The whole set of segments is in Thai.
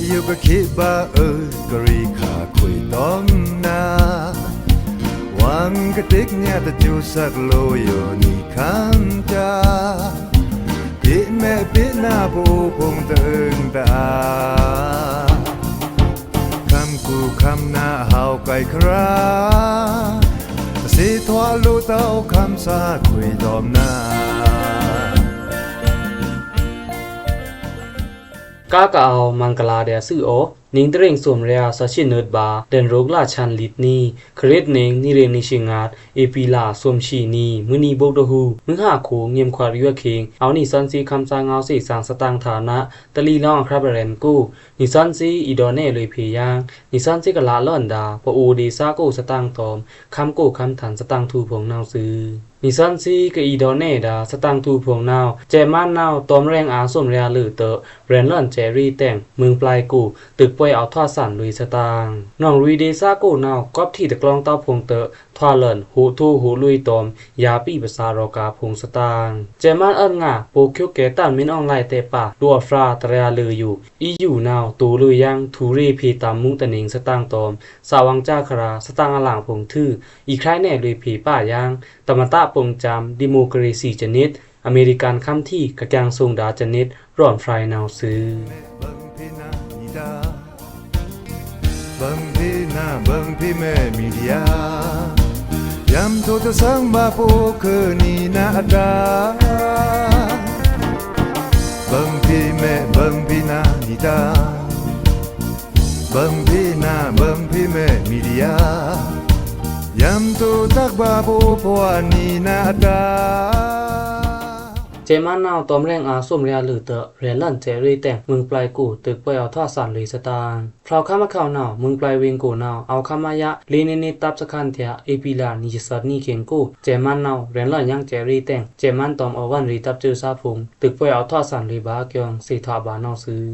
อยู่ก็คิดบ่ากรีขาคุยต้องนาวังกะติกเนี่ยตะจูสักโลอยู่นี่คันจาปิแม่ปิหน้าผู้พงตึงตาคำกูคำหน้าเฮาไกลคราสิทวาลูเต้าคำสาคุยดอมนากากะเอามังกลาเดซื่อโอนิงเตรงสวมเรียสชินเนิดบาเดนโรกลาชันลิดนีเครดเนงนิเรนิชิงาดเอปีลาสวมชีนีมือนีบกดหูมึงหาโขเงียมควาริวเคงเอานิซันซีคำสางเอาสิสางสตางฐานะตะลีล่องครับแรนกูนิซันซีอีดอเน่เลยเพยางนิซันซีกะลาล่อนดาปะอูดีซาโกสตางตอมคำโกคำฐานสตางทูพงนาวซื้อนิซันซีกะอีดอเน่ดาสตางทูพงนาวแจม่านนาวตอมแรงอาสวมเรียลือเตอแรนลอนเจรี่แต่งเมืองปลายกูตึกป่วยเอาทอดสันลุยสตางน้องลุยเดซาโกนาวกอบที่ตะกลองเต้าพงเตอทอเลินหูทูหูลุยตอมยาปีภาษารอกาพงสตางแจม่านเอิ้นงาโปคิวเกตันมินออนไลน์เตปาดัวฟราตระยาลืออยู่อีอยู่นาวตูลุยยังทูรีพีตามมุงตะนิงสตางตอมสาวังจ้าคราสตางอลางพงทื่ออีใครแน่ลุยผีป้ายางตมตะปงจามดิโมคราซีจนิดอเมริกันคำที่กะแกงทรงดาจนิดร้อนไฟนาวซื้อบังพี่นาบังพี่แม่มีเดียยามโทตะสังมาปูคือนี่นาดาบังพี่แม่บังพี่นานิดาบังพี่นาบังพี่แม่มีเดียยามโทตักบาปูพวานี่นาดาเจมานาวตอมแรงอาสมเรียลือเตอเรียนลั่นเจรีแต่งมึงปลายกูตึกป่วยเอาทอดสันลีสตางพราวข้ามะข้าวนาวมึงปลายเวงกูนาวเอาคามายะลีนิตับสคันเทียเอปีลานิสัดนี่เข็งกูเจมานาวเรียนลั่นยังเจรีแต่งเจมันตอมเอาวันรีตับจือซาพุงตึกป่วยเอาทอดสันลีบาเกียงสีทาบานาวซื้อ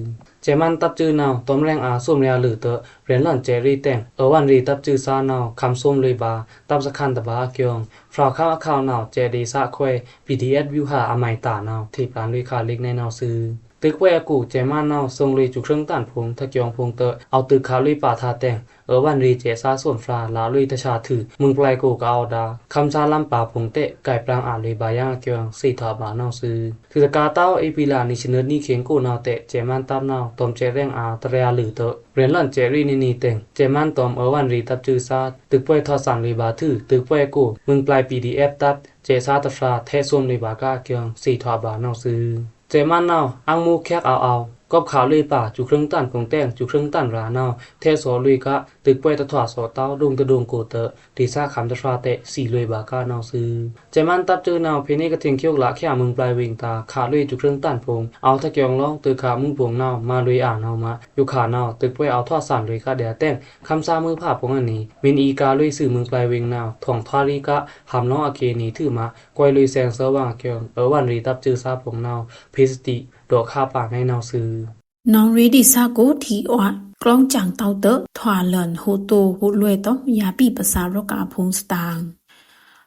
เจมันตับจือนาวตอมแรงอาสมเรียลือเตอเรียนลั่นเจรีแต่งเอาวันรีตับจือซานาวคำส้มเลยบาตับสคันตะบาเกียงพราวข้ามะข้าวนาวเจดีซะควย PDS วิวหาอมัยตานาวที่ปานด้วยคาเล็กในนาวซื้อตึกแวกูเจมานาวทรงเลยจุเครื่องต้านพงทะเกียงพงเตอเอาตึกคาลุยป่าทาแต่งวันรีเจซาส่วนฟลาลาลุยตะชาถือมึงปลายกูก็เอาดาคำซาลำป่าพงเตะไก่ปรางอ่านเลยบายางเกียงสีทาบานาวซื้อคือตะกาเต้าเอปีลานิชเนิดนี่เข็งกูนาวเตะเจมันตามนาวตอมเจแรงอาตระยาลือเตอเรียนลั่นเจรีนี่แต่งเจมันตอมวันรีตับจือซาตึกป่วยทอสันเลยบาถือตึกป่วยกูมึงปลาย PDF ตัดเจซาตะฟลาแท้ส่วนเลยบากาเกียงสีทาบานาวซื้อเจมันนาวอังมูแคกเอากอบขาวเลยป่าจุเครื่องต้านของแต้งจุเครื่องต้านรานาวเทสอลุยกะตึกป่วยตะถวาสอเต้าดุงตะดงโกเตอที่ซาคำตะฟราเตะสีลุยบากานาวซื้อเจมันตับจือนาวเพนี่กะทิงเคียวละแค่มึงปลายเวงตาขาลุยจุเครื่องต้านพงเอาตะเกียงร้องตึกขามึงพงนาวมาลุยอ่านาวมาอยู่ขานาวตึกป่วยเอาทอดสานลุยกะเดียแต้งคำซามือภาพพงอันนี้มินอีกาลุยสื่อมึงปลายเวงนาวถ่องทาริกะหำน้องอเคนีถือมากวยลุยแสงสว่างเกียงวันรีตับจือซาพงนาวพิสติดอกคาปากในนาวซื้อน้องรีดิซาโกทีออกล้องจังเตาเตอถวาเลินโฮโตโฮลวยต้อมยาปีภาษารกาพงสตาง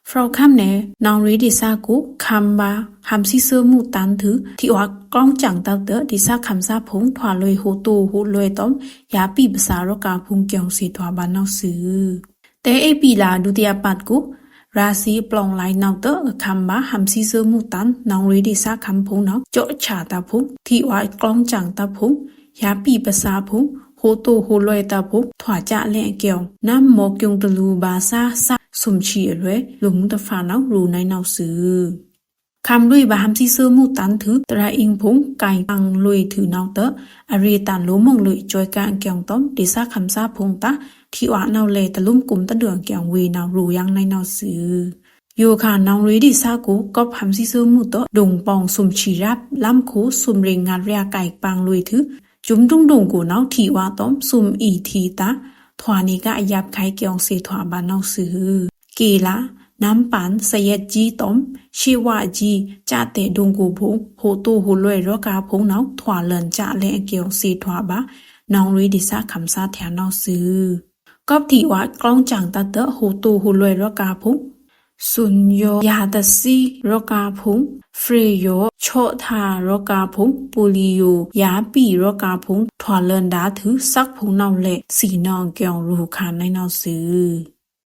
ฟราวคัมเนน้องรีดิซาโกคัมบาฮัมซิเซอร์มูตันถือที่ออกล้องจังเตาเตอดิซาคัมซาพงถวาลวยโฮโตโฮลวยต้อมยาปีภาษารกาพงเกียงสีถวาบานนาวซื้อแต่เอปีลาดุติยาปัดกุราศีปลองลายนาวเตอคำบาฮัมซีเซอร์มูตันน้องรีดิซาคำพงนาวโจชาตาพงที่ว่ากล้องจังตาพงยาปีภาษาพงโฮโตโฮลอยตาพงถวาจะแลเกี่ยวน้ำหมอกยงตะลูบาซาซาสมชีเลยหลุมตะฝานาวรูในนาวซื้อคำลุยบาฮัมซีเซอร์มูตันถือตราอิงพงไก่ปังลุยถือนาวเตออรีตันโลมงลุยจอยกางเกี่ยวต้มดิซาคำซาพงตาที่ว่านาวเลตะลุ่มกลุ่มตะเดืองเกี่ยววีนาวรูยังในนาวซื้อโยคานองรีดิซากูก็ฮัมซิเซอร์มูโตดงปองสุมชีรับล้ำคูสุมเรงงานเรียไก่ปังลุยถือจุ่มดุงดงกูนาวที่ว่าต้มสุมอีทีตาถวานี้ก็ยับไข่เกี่ยวสีถวาบานนาวซื้อกีละน้ำปันสยดจีต้มชีวาจีจะเตดงกูพงโหตูโหลวยรกาพงนาวถวาเลินจะแลเกี่ยวสีถวาบาน้องรีดิซาคำซาแถวนาวซื้อกอบที่ว่ากล้องจังตะเตอโหตูโหลวยรกาพง สุนโยยาตสีรกาพุงเฟรโยโชทารกาพุงปุลิโยยาปีรกาพุงถวาเลินดาถือสักพุงนาวเลสีนองเกียวรูคานในนาวซื้อ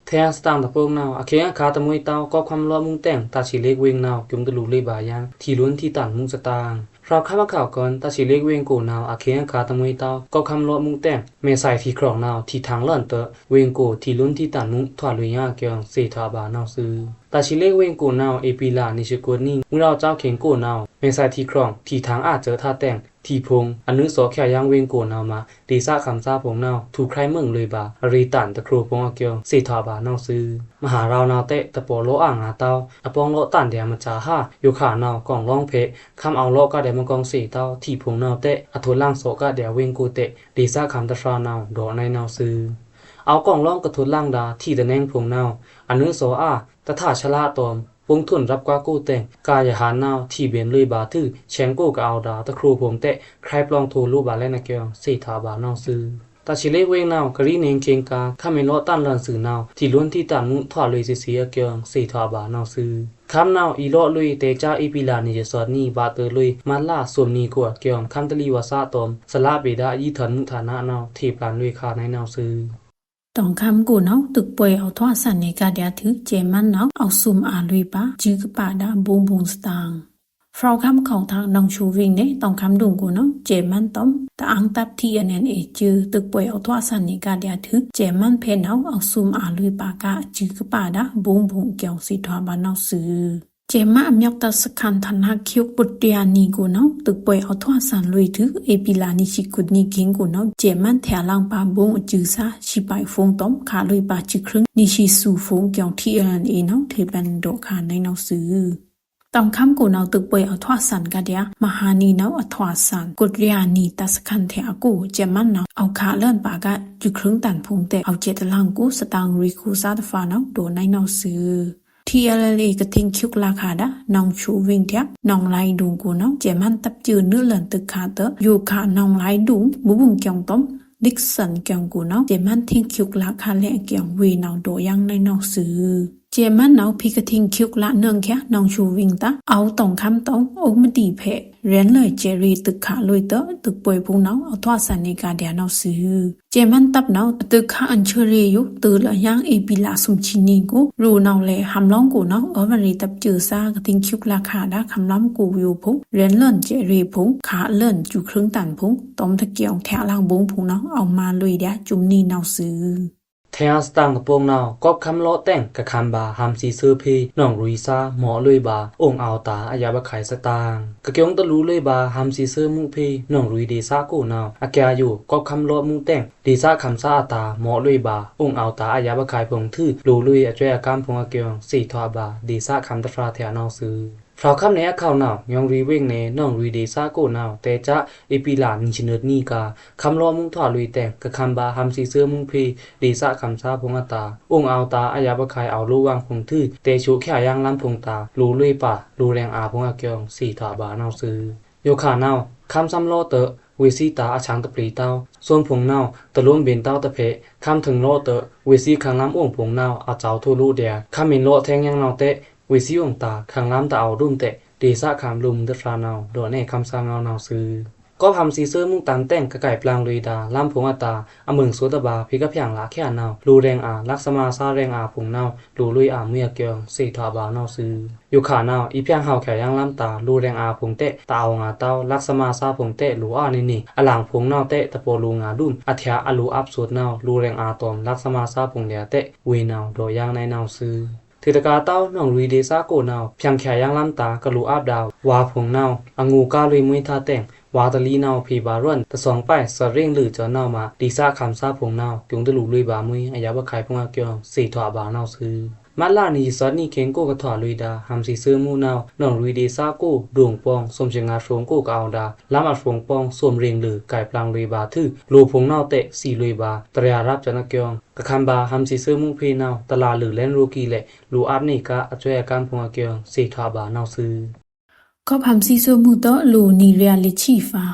แทงสตางตะโปงนาวอเคงคาตะมวยเตาก็ความล้อมุงแต่งตาชิเล็กเวงนาวจุมตะลุเลยบายังที่ล้วนที่ตันมุงสตางเราข้าข่าวก่อนตาชิเล็กเวงโกนาวอเคงคาตะมวยเตาก็คำล้อมุงแต่งเมใส่ที่ครองนาวที่ทางล่อนเตอเวงโกที่ล้วนที่ตันมุงถวาลุยยาเกียงเสถาบานาวซื้อตาชิเล็กเวงโกนาวเอปีลานิชกวนนี่มุเราเจ้าเข็งโกนาวเมใส่ที่ครองที่ทางอาจเจอท่าแต่งที่พงอนุสอแค่ยังเวงโกนาวมาดีซาคำซาพงนาวถูกใครเมืองเลยบาอริตันตะครูพงอาเกียงเสถาบานาวซื้อมหาราวนาวเตะตะปอโลอ่างอาเตาอปองโลตันเดียมจาห้าอยู่ขานาวกองร้องเพคำเอาโลก็เดมกองสีเตาที่พงนาวเตะอทุล่างโสก็เดียเวงโกเตะดีซาคำตะฟรานาวดอในนาวซื้อเอากองร้องกระทุล่างดาที่ตะแนงพงนาวอนุสออาตะถาชลาตอมวงทุนรับกว่ากู้แต่งกายหานาวที่เบียนเลยบาทื่อแชงโก้ก็เอาดาตะครูผมเตะใครปลองโทรูบาและนะเกียงสีถาบานาวซื้อตาชิเลเวงนาวกะรีเนงเคียงกาข้าเมลอตันลันสื่อนาวที่ล้วนที่ตันมุถวาลุยเสียเกียงสีถาบานาวซื้อคำนาวอีโลลุยเตจาอีปิลานิเจสอดนี่บาเตอลุยมาล่าสวมนีกว่าเกียงคำตะลีวาซาตอมสลาเบดายีถันมุฐานะนาวที่ปลานลุยคาในนาวซื้อตองคำกูเนาตึกป่วยเอาทวาสันในกาเดียถือเจมันเนาเอาซุมอาลุยปะจื้อกะปาดาบุงบุงสตางฟราวคำของทางนองชูวิงเนตองคำดุงกูเนาเจมันต้มตะอังตับที่อันนั้นจื้อตึกป่วยเอาทวาสันในกาเดียถือเจมันเพนเอาซุมอาลุยปากะจื้อกะปาดาบุงบุงเกี่ยวสิทวาบานเอาซื้อเจมาอำยอกตะสคันทันหักคิวปุตยานีกูเนาตึกป่วยเอาทวาสันลุยถือเอปิลานิชิกุดนีเก่งกูเนาเจมันแถลังปาบุงจื้อซาชิไปฟงต้มขาลุยปาจิครึ่งนิชิสูฟงเกี่ยวที่อันเนาเทบันโดคาในเนาซื้อตองคำกูเนาตึกป่วยเอาทวาสันกะเดียมหานีเนาเอาทวาสันกุดยานีตะสคันแถกูเจมันเนาเอาขาเลื่อนปากะจิครึ่งตันพงเตเอาเจตลังกูสตางริคูซาตฟาเนาโดในเนาซื้อที่อะไรก็ทิ้งคิกราคาดะน้องชูวิ่งเทียบน้องไล่ดุงกูเนาเจมันตับจืดเนื้อเลินตึกขาเตออยู่ขาน้องไล่ดุงบุบุงเกียงต้มดิกสันเกียงกูเนาเจมันทิ้งคิกราคาและเกียงวีนาวโดยังในนอกซื้อเจมันเอาพิกทิ้งคิกละเนื่องแค่น้องชูวิ่งตาเอาตองคำตองโอมดีเพเรียนเลยเจรีตึกขาลุยเตอตึกป่วยพุงเนาเอาทวาสันในกาเดียนาวซื้อเจมันตับเนาตึกขาอันเชรียุตือละยังเอปิลาสุมชินีกูรูนาวเลหำล้องกูเนาเอาวันรีตับจือซากทิ้งคิกราคาดาคำล้ำกูอยู่พุงเรียนเลิ่นเจรีพุงขาเลิ่นจุครึ่งตันพุงต้มตะเกียงแถล่างบุงพุงเนาเอามาลุยเดียจุมนีนาวซื้อแทงสตางกระโปงนาวกอบคำล้อแต่งกะคำบาหามซีซื้อพีน้องรุยซาหมอเลยบาองเอาตาอายาบะไขสตางกะเกียงตะรู้เลยบาหามซีซื้อมุพีน้องรุยเดซากูนาวอาแกอยู่กอบคำล้อมุงแต่งเดซาคำซาตาหมอเลยบาองเอาตาอายาบะไขพงทื่อรู้เลยอจวยอาการพงอาเกียงสีทวาบาเดซาคำตะฟราแถวนาวซื้อฟราวคำในข่าวนาวยองรีเวงเนน้องรีเดซาโกนาวแต่จะเอปิลานิชินดนี่กาคำล้อมุงถวาลุยแต่งกะคำบาหามซีซื้อมุงพีเดซาคำซาพงอาตาองเอาตาอายาบะไขเอารู้วางพงทื่อเตชุแค่ยังล้ำพงตารู้เลยป่ารู้แรงอาพงอาเกียงสีทวาบานาวซื้อโยขานาวคำซ้ำล้อเตอเวซีตาอาช้างตะปรีเต้าส่วนผงนาวตะล้วนเบนเต้าตะเพคำถึงล้อเตอเวซีขังล้ำอ่วงผงนาวอาเจ้าทูรูเดียคำเมนล้อแทงยังนาวเตะเวซีอ่วงตาขังล้ำตาเอารุ่มเตะเดซาคามลุมเดฟรานาวโดแน่คำซางเอานาวซื้อก็ทำซีเซอร์มุ่งตันแต่งกะไก่ปลางลุยดาล้ำผงอัตาอมึงสุตบาพิกะเพียงละแค่นาวรูแรงอาลักษมาซาแรงอาผงนาวรูลุยอาเมียเกียงสีทาบานาวซื้ออยู่ขานาวอีเพียงเฮาแขยังล้ำตารูแรงอาผงเตะตาเอางาเต้าลักษมาซาผงเตะรูอานี่อหลังผงนาวเตะตะโปรูงาดุมอัธยาอลูอับสุดนาวรูแรงอาตอมลักษมาซาผงเดียเตะเวนาวโดยางในนาวซื้อถือตะกาเต้าน้องลุยเดซาโกนาวเพียงแค่ยังล้ำตากะลูอาบดาววาผงนาวองูกาลุยมุยท่าแต่งวาตะลีนาวพีบารอนตะสองป้ายสะเร่งหรือจอนาวมาดีซาคำซาผงนาวจุงตะลุลุยบามุยอายาบะไขพงอาเกียงสีถวาบานาวซื้อมัดลานีสอดนี่เข็งโกกะถวาลุยดาหำสีซื้อมูนาวน้องลุยเดซาโกดวงปองสมเชงาฟงโกกะเอาดาล้ำอัดฟงปองสวมเร่งหรือไก่ปลางลุยบาทื่อลูผงนาวเตะสีลุยบาตระยารับจนะเกียงกะคัมบาหำสีซื้อมุงเพนาวตลาหรือแลนโรกีและลูอับนี่กะอจวยอาการพงอาเกียงสีถวาบานาวซื้อก็พำซีโซมูโตลูนีเรียลิชีฟา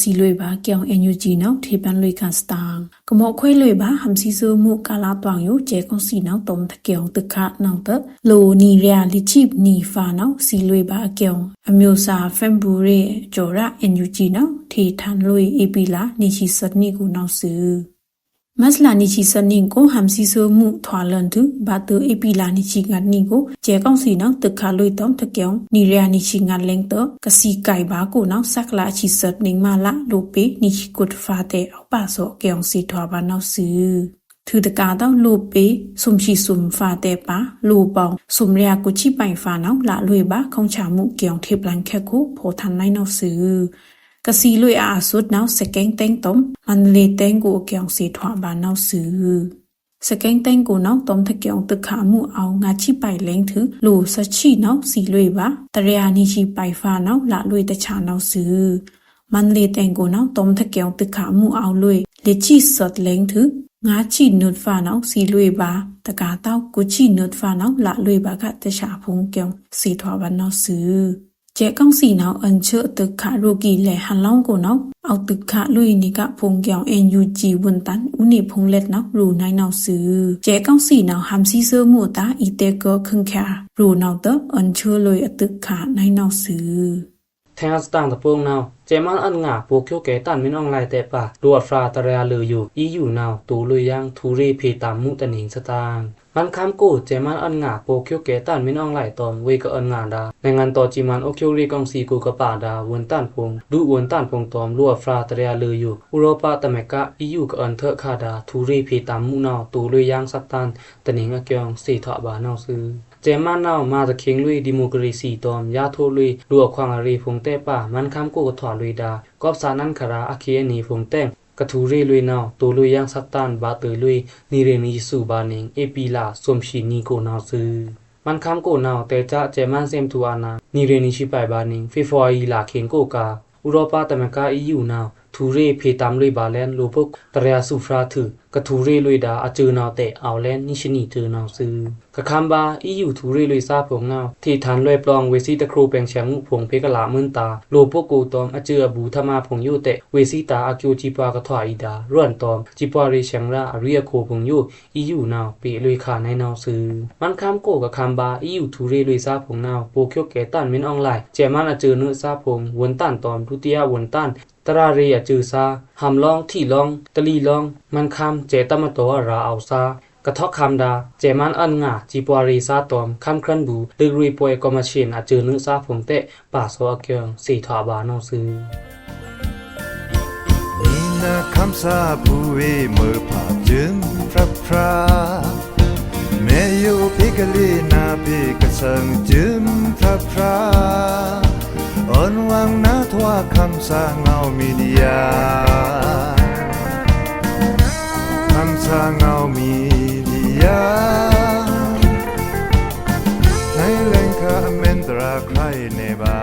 စီလွေပါကြောင် NUG နောက်ထေပန်လွေကန်စတန်ကမောခွဲလွေပါဟမ်စီဆူမှုကာလာတောင်ယိုကျဲကွန်စီနောက်တုံတကြောင်တခနောက်တလိုနီရယာလီချိနီဖာနောက်စီလွေပါကြောင်အမျိုးစာဖမ်ဘူရီဂျော်ရာ NUG နောက်ထေထန်လွေအပီလာနီချီစနီကိုနောက်ဆူမစလာနီချီစနင်ကိုဟမ်စီဆူမှုထွာလန်တူဘာတူအပီလာနီချီငတ်နီကိုကျဲကောင်းစီနောက်တခါလွိတောင်းတကြောင်နီရယာနီချီငတ်လင်းတော့ကစီကိုင်ဘာကိုနောက်ဆက်လာချီစနင်မာလာလိုပေနီချီကုတ်ဖာတဲ့အောက်ပါစောကြောင်စီထွာဘာနောက်ဆူသူတကာတော့လိုပေစုံရှိစုံဖာတဲ့ပါလိုပေါင်စုံရကိုချိပိုင်ဖာနောက်လာလွေပါခေါချမှုကြောင်ထေပလန်ခက်ကိုဖော်ထန်နိုင်နောက်ဆူကစီလွေအားสุดနောက်စကင်းတင်းတုံမန်လေးတင်းကိုကြောင်စီထွာဘာနောက်ဆူစကင်းတင်းကိုနောက်တုံတကြောင်တခါမှုအောင်ငါချိပိုင်လင်းသူလိုစချိနောက်စီလွေပါတရယာနီချိပိုင်ဖာနောက်လာလွေတချာနောက်ဆူမန်လေးတင်းကိုနောက်တုံတကြောင်တခါမှုအောင်လွေလက်ချိစတ်လင်းသူငါချိနုတ်ဖာနောက်စီလွေပါတကာတော့ကိုချိနုတ်ဖာနောက်လာလွေပါကတချာဖုံကြောင်စီထွာဘာနောက်ဆူကျဲကောင်းစီနောက်အန်ချတခါရိုကီလေဟန်လောင်းကိုနောက်အောက်တခါလွေနီကဖုန်ကြောင် NUG ဝန်တန်ဦးနေဖုန်လက်နောက်ရူနိုင်နောက်ဆူကျဲကောင်းစီနောက်ဟမ်စီဆာမှုတာအီတေကခန့်ခါရူနောက်တအန်ချလွေအတခါနိုင်နောက်ဆူแทงสตางตะปงนาวเจมันอันงาโปเคียวแกตันมินออนไลน์แต่ปะรัวฟราตะระลืออยู่EUนาวตูลุยยังทูรีเพตามมุตะนิงสตางมันคำโกเจมันอันงาโปเคียวแกตันมินออนไลน์ตอมเวก็อันงาดาในงานต่อจิมันโอเคียวรีกองซีกูกะปาดาวนตันพงดูวนตันพงตอมรัวฟราตะระลืออยู่อุโรปาตะเมกะ EU ก็อันเถอะคาดาทูรีเพตามมุนาวตูลุยยังสตันตะนิงอะเกียงสีทะบานาวซือเจมันนาวมาตะเคิงลุยดิโมคราซีตอมยาโทลุยรัวควางอารีพงแต่ป่ามันคำโกก็ถอลุยดากอบสานันคราอะเคียนีพงแต่งกะทูเรลุยนาวตูลุยยังสัตตันบาเตลุยนีเรนีสุบานิงเอปีลาสวมชีนีโกนาวซือมันคำโกนาวแต่จะเจมันเซมทูอานานีเรนีชิไปบานิงเฟฟอยลาเข็งโกกาอุโรปาตะเมกา EU นาวทูเรเพตามลุยบาแลนโลพกตะระสุฟราถือกะทูเรลุยดาอะเจอนาวแต่เอาแลนนิชนีเจอนาวซือกะคัมบา EU ทูเรลุยซาพงนาวที่ฐานลอยปลองเวซีตะครูแปงแฉงมุพงเพกะลามึนตาโลพกกูตอมอะเจอบูทมาพงอยู่แต่เวซีตาอะคิวจิปากะถวาอีดาร่วนตอมจิปาเรแฉงราอะเรียโคพงอยู่ EU นาวเปลุยขาในนาวซือมันคัมโกกะคัมบา EU ทูเรลุยซาพงนาวโปเคียวแกตันมินออนไลน์เจมันอะเจอเนื้อซาพงวนตันตอมทุติยะวนตันตราเรียจือซาหำลองที่ลองตะลีลองมันคำเจตมโตราเอาซากะทอกคำดาเจมันอันงาจีปวารีซาตอมคำครันบูดึกรีปวยกอมาเชนอาจือนึซาผงเตะป่าโซอาเกียงสีถาบานอซือนีนาคำซาบูเอเมื่อผ่าจึงพระพราแม่อยู่พิกลีนาพิกสังจึงพระพราอ่อนวางนาทว่าคำสาเงามีเดียคำสาเงามีเดียในแหล่งคาเมนตราใครในบ้า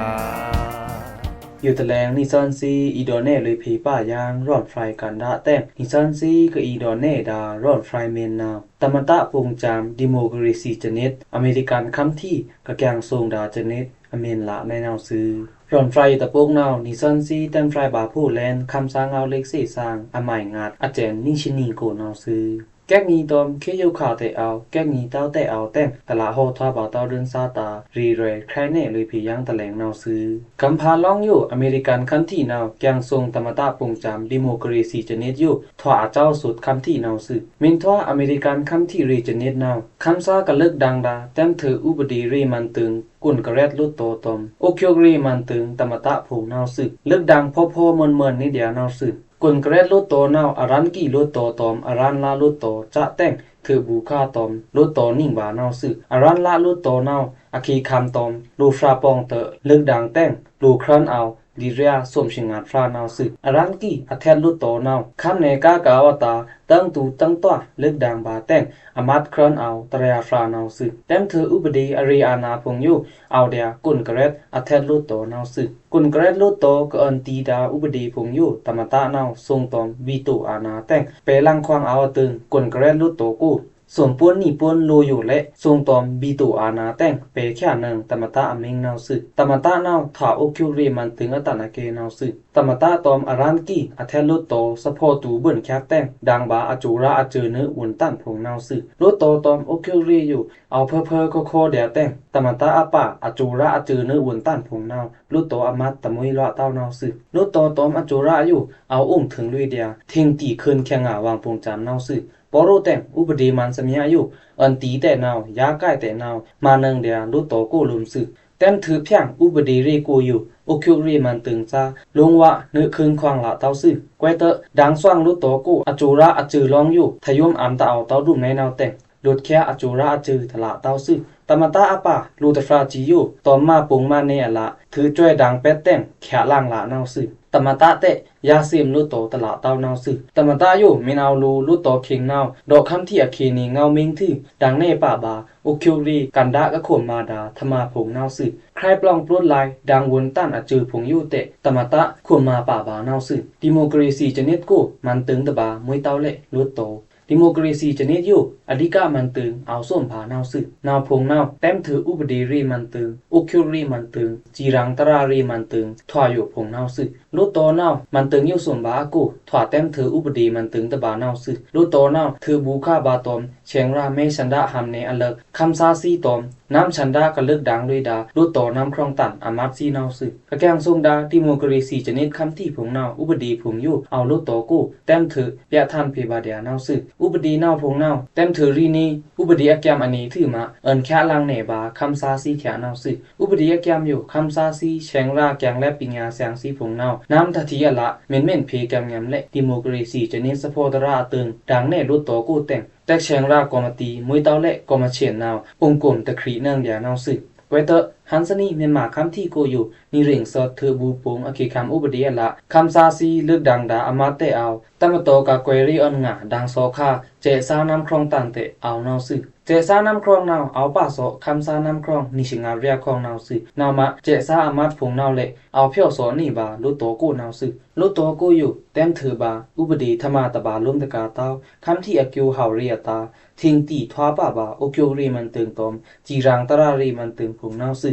อยู่ตะแลงนิซันซีอีดอเน่เลยผีป่ายางรอดไฟกันดาแต่นิซันซีก็อีดอเน่ดารอดไฟเมนนาวตมตะปงจามดิโมคราซีจเน็ตอเมริกันคำที่กะแกงทรงดาจเน็ตอเมนละในแนวซื้อรอนไฟตะโปงนาวนิซันซีเต็มไฟบาผู้แลนคำสางเอาเล็กเสสร้างอใหม่งาดอาแจนนิชินีโกนาวซื้อแก้งีตอมเคยข่าวแต่เอาแก้งีเต้าแต่เอาแต่งตลาโหทว่าบ่าวเต้าเดินซาตารีเรใครเน่เลยพี่ยังตะแหลงนาวซื้อกำพาล่องอยู่อเมริกันคันที่นาวแกงทรงตมตะปงจามดิโมคราซีจเน็ตอยู่ถว่าเจ้าสุดคำที่นาวซื้อมินทว่าอเมริกันคำที่รีจเน็ตนาวคำซากะเลิกดังดาแต้มเธออุบดีรีมันตึงกุนกระแรดลุดโตตอมโอเคียวรีมันตึงตมตะผูนาวซึเลิกดังพอๆมนๆนี่เดียวนาวซึกุนกระแรดลุดโตนาวอารันกี่ลุดโตตอมอารันลาลุดโตจะแต่งถือบูค่าตอมลุดโตนิ่งบานาวซึอารันละลุดโตนาวอคีคำตอมลูฟราปองเตเลิกดังแต่งลูครันเอาดีเรียสวมชิงาดฟรานาวซึอารันกี่อแทนลุดโตนาวคำในกากาวตาตั้งตูตั้งตัวเลิกดังบาแต่งอมัดครันเอาตระยาฟรานาวซึแต้มเธออุบดีอริอานาพงอยู่เอาเดียกุนกระเรดอแทนลุดโตนาวซึกุนกระเรดลุดโตก็อันตีดาอุบดีพงอยู่ตมตะนาวทรงตอมวีตุอานาแต่งเปลังควางเอาตึงกุนกระเรดลุดโตกู สวมป้วนนี่ป้วนโลอยู่และทรงตอมบีตูอานาแต่งเปแค่นึงตมตะอเมงนาวสึตมตะนาวถาโอคิวเรมันตึงอตนาเกนาวสึตมตะตอมอารันกีอเทลุโตสะโพตูเบิ่นแคกแต่งดังบาอจูระอเจอเนอุนตันผงนาวสึลุโตตอมโอคิวเรอยู่เอาเพอโคเดียแต่งตมตะอาปะอจูระอเจอเนอุนตันผงนาวลุโตอมัตตะมุยละเต้านาวสึลุโตตอมอจูระอยู่เอาอุ้มถึงลุยเดียเทงตีคืนแข่งวางปงจามนาวสึปอโรแต่งอุปดีมันสมีอายุอันตีแต่นาวยาใกล้แต่นาวมานึงเดียลุโตโกลุมสึเต็มถือเพียงอุปดีเรกูอยู่โอคิวรีมันตึงซาลงวะเนื้อคืนควางละเต้าสึไกวเตอดังสว่างลุโตโกอจูระอจือลองอยู่ทยุมอามตาเอาเต้าดุมในนาวแต่งลุดแค่อจูระอจือทละเต้าสึตมตาอาปาลูตฟราจิอยู่ตอนมาปุงมาเนอละถือจ้วยดังเป็ดแต่งแขล่างละนาวสึตมตาเตยาซิมลุโตตละเต้านาวสึตมตาอยู่มินเอาลูลุโตเคิงนาวดอกคำที่อคีนีเงามิงทื่อดังเนป่าบาโอคิวรีกันดะกะข่มมาดาธมาผงนาวสึใครปลองปลุดลายดังวนต้านอจือผงอยู่เตตมตะข่มมาป่าบานาวสึดิโมคราซีจะเน็ตกูมันตึงตะบามวยเต้าเละลุโตดิโมคราซีจะเน็ตอยู่อดิกามันตึงเอาส้มผานาวสึนาวพงนาวเต็มถืออุปดีรีมันตึงโอคิวรีมันตึงจีรังตรารีมันตึงถวายอยู่ผงนาวสึลุโตนาวมันตึงอยู่ส่วนบากูถวาเต็มถืออุปดีมันตึงตะบานาวสึลุโตนาวถือบูคาบาตอมเชียงราเมชันดาฮัมเนอเลิกคำซาซีตอมน้ำชันดากะเลิกดังด้วยดาลุโตน้ำครองตันอามัดซีนาวสึกะแกงทรงดาดิโมคราซีจะเน็ตคำที่ผงนาวอุปดีผงอยู่เอาลุโตกูเต็มถือเปียทันเพบาเดียนาวสึอุปดีนาวพงนาวเต็มถือรีนีอุปดีอักยามอันนี้ถือมาเอินแค่ลังเนบาคำซาซีแขนาวสึอุปดีอักยามอยู่คำซาซีเชียงราแกงและปิญญาแสงซีผงนาวน้ำทัทียละเม่นเพแกมยำและดิโมคราซีจะเน็ตสะโพตราตึงดังเนลุโตกูแต่งแต่เชียงรากอมตีมวยเต้าและกอมเฉียนนาวองกลมตะครีเนืองเดียนาวสึไว้เตอฮันสนีเมียนมาคำที่โกอยู่นี่เร่งสอดเธอบูปงอคิคำอุบดีละคำซาซีเลือกดังดาอามาเตเอาตมโตกาเกวรีออนงาดังโซคาเจซาน้ำครองตันเตเอานาวสึเจซาน้ำครองนาวเอาป่าโซคำซาน้ำครองนิชิงาเรียครองนาวสึนาวมะเจซาอามาผงนาวเละเอาเพียวโซนี่บาลุโตกูนาวสึลุโตกูอยู่เต็มถือบาอุบดีธรรมาตบาลุ่มตะกาเต้าคำที่อคิวเฮาเรียตาทิงตีทวาป่าบาโอคิวรีมันตึงตอมจีรังตรารีมันตึงผงนาวสึ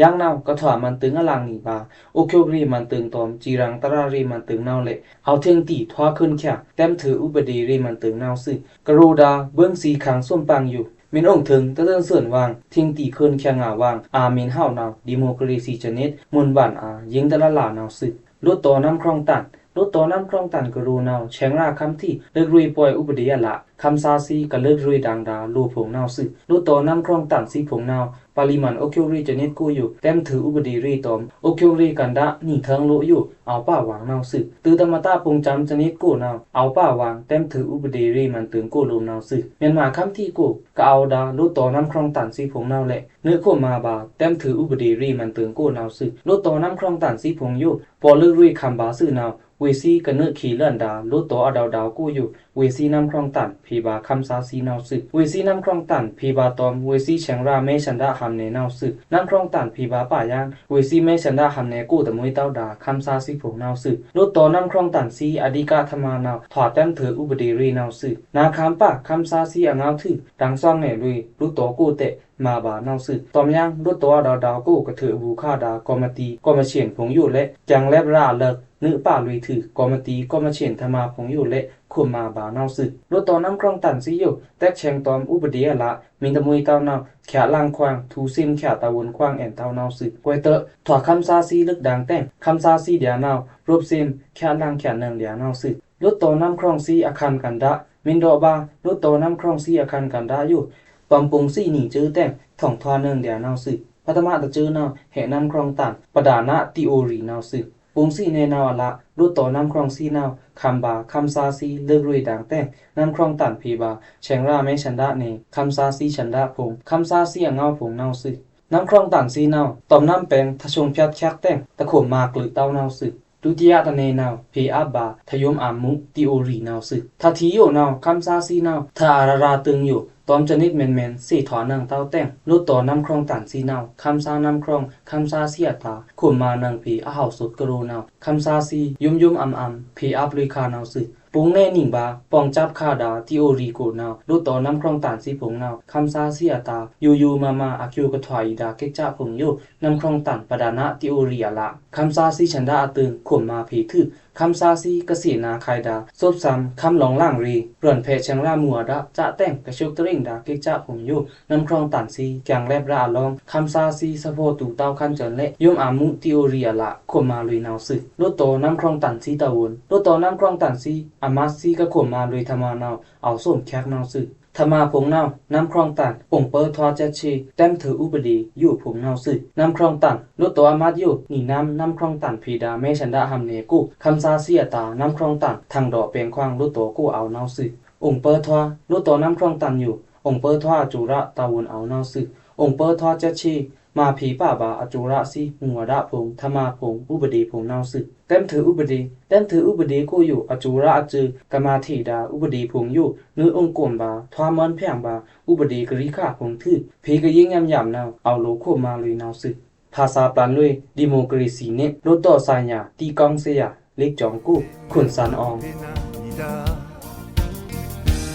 ยังนาวก็ถวามันตึงอลังนี่บาโอคิวรีมันตึงตอมจีรังตรารีมันตึงนาวเละเอาเทงตีทวาขึ้นแค่เต็มถืออุบดีรีมันตึงนาวสึกรูดาเบื้องสีขังส้มปังอยู่มินองถึงตะเดินเสื่อนวางทิ้งตีคืนแค่งาวางอามินเฮานาวดิโมคราซีชนิดมุนบันยิงตะละลานาวสึลุโตน้ำครองตันลุโตน้ำครองตันกรูนาวเชียงราคำที่เลิกรุยปล่อยอุบดีละคำซาซีก็เลิกรุยดังดาลูผงนาวสึลุโตน้ำครองตันสีผงนาวปริมันโอคิวรีจะเน็ตกูอยู่เต็มถืออุบดีรีตอมโอคิวรีกันดะนี่เทิงโลอยู่เอาป้าวางนาวสึตือตมตาปงจำจะเน็ตกูนาวเอาป้าวางเต็มถืออุบดีรีมันตึงกูลูนาวสึเมียนมาคำที่กูก็เอาดาลุโตน้ำครองตันสีผงนาวแหละเนื้อโคมาบาเต็มถืออุบดีรีมันตึงกูนาวสึลุโตน้ำครองตันสีผงอยู่พอเลิกรุยคำบาซื่อนาวเวซีกันเนื้อขี่เลื่อนดาลุโตอดาวกูอยู่เวซีน้ำครองตันพีบาคำซาซีนาวสึเวซีน้ำครองตันพีบาตอมเวซีเชียงราเมชันดาฮัมเนนาวสึน้ำครองตันพีบาป่ายางเวซีเมชันดาฮัมเนกูตะมวยเต้าดาคำซาซีผงนาวสึลุโตน้ำครองตันซีอดีกาธรรมานาวถอดแต้มถืออุบดีรีนาวสึนาคำป่าคำซาซีอ่างเอาถือดังซ่องเนลุยลุโตกูเตะมาบานาวสึตอมยังลุโตดาวกูกระถือบูคาดากอมตีกอมเฉียนผงอยู่และจังแลบราเลิกนึกป่าลุยถือกอมตีกอมเฉียนธรรมาผงอยู่และคุมมาบานาวสึลุโตน้ำครองตันซีอยู่แตกเชียงตอมอุบดีละมินตะมวยเต้านาวแขล่างควางทูซิมแขตะวนควางแอนเต้านาวสึกวยเตอถอดคำซาซีลึกดังแต่งคำซาซีเดียนาวรูปซิมแขล่างแขนเนืองเดียนาวสึกลุโตน้ำครองซีอาคารกันดะมินโดบาลุโตน้ำครองซีอาคารกันดะอยู่ปอมปุงซีหนีจื้อแต่งถ่องทอเนืองเดียนาวสึกพัฒมาตะจื้อนาวแห่น้ำครองตันปดานะติโอรีนาวสึกปุงซีเนนาวละลุโตน้ำครองซีนาวคำบาคำซาซีเลิกรุยดังแต่งน้ำครองตันพีบาเชียงราเมชันดาเนคำซาซีชันดาพงคำซาซีอ่างเงาผงนาวสึน้ำครองตันซีนาวตอมน้ำเป็นทะชงพัดแคกแต่งตะขมมากหรือเต้านาวสึดุติยะตะเนนาวเพอาบาทยมอามุติโอรีนาวสึทาทีโยนาวคำซาซีนาวทาอาราตึงอยู่ ตอมจนิดแม่นๆ4ถอนังเต้าแต่งลุต่อน้ำครองตันสีนาวคำซาน้ำครองคำซาเสียตาขุมมานังผีอาหาวสุดกรูนาวคำซาซียุ่มๆอำๆผีอับลุยคานาวสึปุงแน่นิ่งบาปองจับคาดาทีโอรีโกนาวลุต่อน้ำครองตันสีผงนาวคำซาเสียตาอยู่ๆมาอาคิวกะถอยดาเกจ้าผงอยู่น้ำครองตันปดานะทีโอรีอะละคำซาซีฉันดาอตึงขุมมาผีทึกคำซาซีกะสีนาไคดาซบซ้ำคำหลงล่างรีเปลี่ยนเพชังรามัวดาจะแต่งกระชุกตริงดาเกจ้าผงอยู่น้ำครองตันซีแกงแลบราลองคำซาซีสะโพตูเต้าคันเจินเละยมอามุทีโอรีอะละขุมมาลุยนาวสึลุต่อน้ำครองตันซีตะวนลุต่อน้ำครองตันซีอามาซีกะขุมมาลุยธรรมานาวเอาส้มแขกนาวสึธรรมาผงนาวน้ำครองตันองเปอร์ทอเจชีแต้มถืออุปดีอยู่ผงนาวสึน้ำครองตันลุต่ออามาดอยู่นี่น้ำครองตันพีดาแม่ฉันดาหำเนกูคำซาเสียตาน้ำครองตันทางดอกเปียงควางลุต่อกูเอานาวสึองเปอร์ทอลุต่อน้ำครองตันอยู่องเปอร์ทอจุระตาวนเอานาวสึองเปอร์ทอเจชีมาผีป่าบาอจุระซีหัวดะผงธรรมาผงอุปดีผงนาวสึเต็มถืออุปดีกูอยู่อจุระอจือกมาถีดาอุปดีผงอยู่นือองกลมบาทวามอนแพ่งบาอุปดีกริค่าผงทื่อผีก็ยิ่งยำนาวเอาโลโคมาลุยนาวสึภาษาปานลุยดิโมคราซีเนรถต่อสายญาตีกองเสียเล็กจองกูขุนสันออง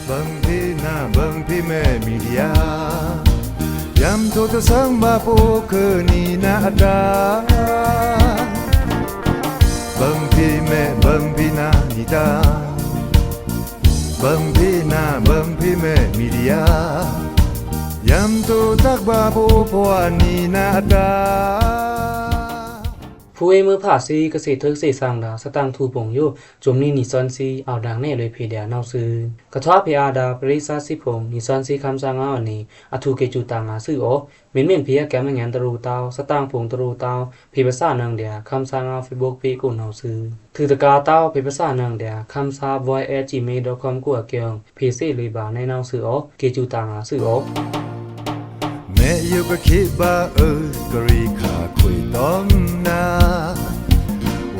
บังพี่นาบังพี่แม่มีเดียยำโทษสังมาปูคือนี่นาดาบังพี่แม่บังพี่นานิดาบังพี่นาบังพี่แม่มีเดียยำโทษตักบาปูปวานี่นาดาผู้เอมือผ่าซีเกษตรทึกเสสังดาสตังทูปงอยู่จุมนี้นิซอนซีเอาดังแน่เลยเพเดียนาวซื้อกระทว่าเพอาดาปริซาสิพงนิซอนซีคำสางอันนี้อทูเกจูตางาซื้อโอเม่นเพียแกมงานตรูตาวสตังพงตรูตาวเพภาษานังเดียคำสางา Facebook เพกุนาวซื้อถือตะกาตาวเพภาษานังเดียคำสา voice@gmail.com กัวเกียงเพเซเลยบาในนาวซื้อโอเกจูตางาซื้อโอแม่อยู่ก็คิดว่ากรีขาคุยต้องนา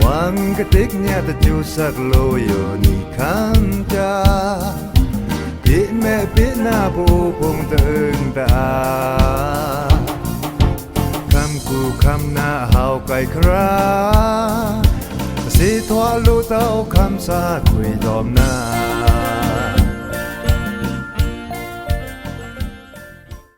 วังกะติกเนี่ยตะจูสักโลอยู่นี่คันจาปิแม่ปิหน้าปูพงตึงตาคำกูคำหน้าเฮาไก่คราสิทวาลูเต้าคำสาคุยตอมนา